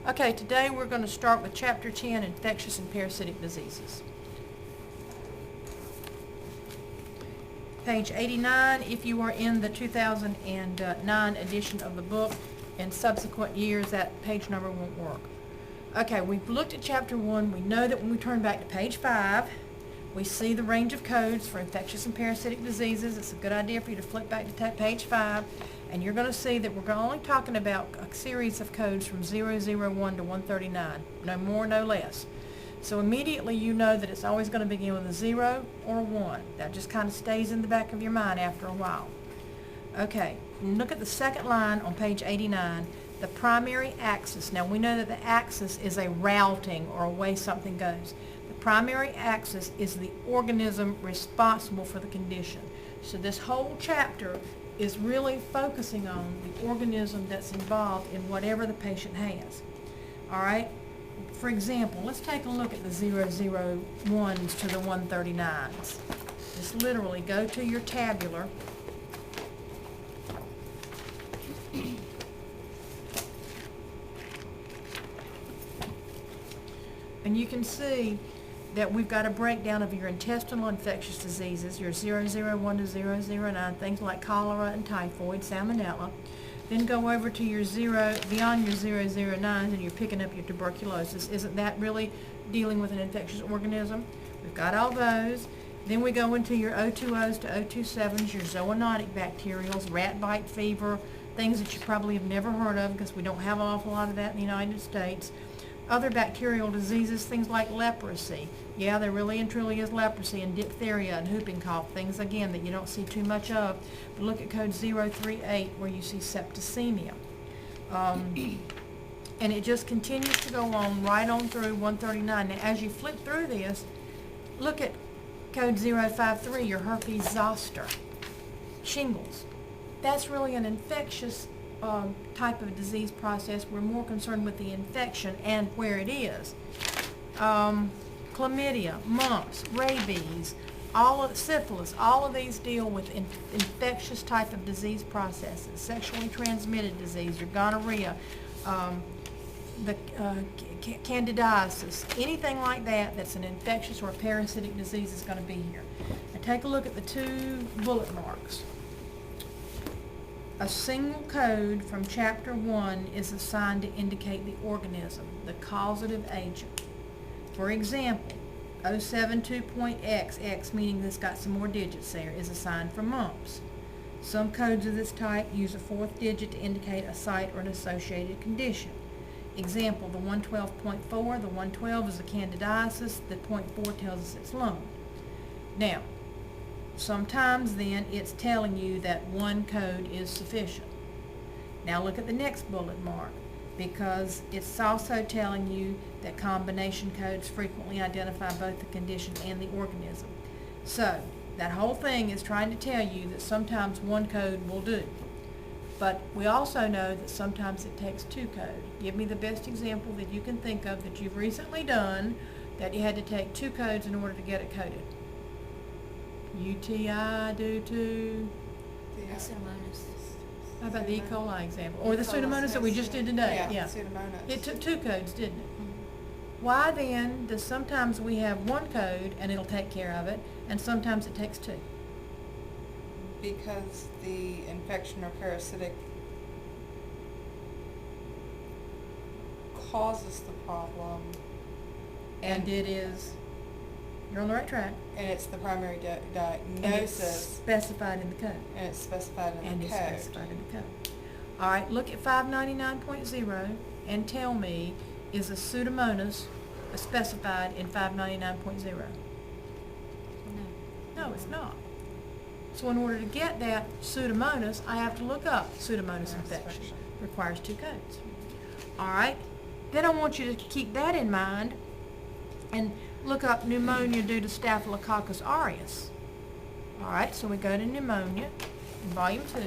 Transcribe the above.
Okay, today we're going to start with Chapter 10, Infectious and Parasitic Diseases. Page 89, if you are in the 2009 edition of the book. In subsequent years, that page number won't work. Okay, we've looked at Chapter 1. We know that when we turn back to page 5, we see the range of codes for infectious and parasitic diseases. It's a good idea for you to flip back to page 5, and you're going to see that we're only talking about a series of codes from 001 to 139. No more, no less. So immediately you know that it's always going to begin with a 0 or a 1. That just kind of stays in the back of your mind after a while. Okay, look at the second line on page 89, the primary axis. Now we know that the axis is a routing or a way something goes. The primary axis is the organism responsible for the condition. So this whole chapter is really focusing on the organism that's involved in whatever the patient has. All right? For example, let's take a look at the 001s to the 139s. Just literally go to your tabular. And you can see that we've got a breakdown of your intestinal infectious diseases, your 001 to 009, things like cholera and typhoid, salmonella. Then go over to your beyond your 009s, and you're picking up your tuberculosis. Isn't that really dealing with an infectious organism? We've got all those. Then we go into your O2Os to O27s, your zoonotic bacterials, rat bite fever, things that you probably have never heard of because we don't have an awful lot of that in the United States. Other bacterial diseases, things like leprosy. Yeah, there really and truly is leprosy, and diphtheria and whooping cough, things again that you don't see too much of. But look at code 038 where you see septicemia. And it just continues to go on right on through 139. Now as you flip through this, look at code 053, your herpes zoster, shingles. That's really an infectious type of disease process. We're more concerned with the infection and where it is. Chlamydia, mumps, rabies, syphilis, all of these deal with infectious type of disease processes. Sexually transmitted disease, your gonorrhea, the candidiasis, anything like that that's an infectious or parasitic disease is going to be here. Now take a look at the two bullet marks. A single code from Chapter 1 is assigned to indicate the organism, the causative agent. For example, 072.x, X meaning this got some more digits there, is assigned for mumps. Some codes of this type use a fourth digit to indicate a site or an associated condition. Example, the 112.4, the 112 is a candidiasis, the .4 tells us it's lung. Now, sometimes then it's telling you that one code is sufficient. Now look at the next bullet mark, because it's also telling you that combination codes frequently identify both the condition and the organism. So that whole thing is trying to tell you that sometimes one code will do. But we also know that sometimes it takes two codes. Give me the best example that you can think of that you've recently done that you had to take two codes in order to get it coded. UTI due to Pseudomonas. how about the E. coli example? Or the Pseudomonas that we just did today? Yeah, Pseudomonas. It took two codes, didn't it? Why then does sometimes we have one code and it'll take care of it, and sometimes it takes two? Because the infection or parasitic causes the problem. And it is, you're on the right track. And it's the primary And it's diagnosis. specified in the code. And it's specified in And the it's code. specified in the code. All right, look at 599.0 and tell me, is a Pseudomonas specified in 599.0? No, it's not. So in order to get that Pseudomonas, I have to look up Pseudomonas infection. Requires two codes. All right, then I want you to keep that in mind and look up pneumonia due to Staphylococcus aureus. All right, so we go to pneumonia in volume 2.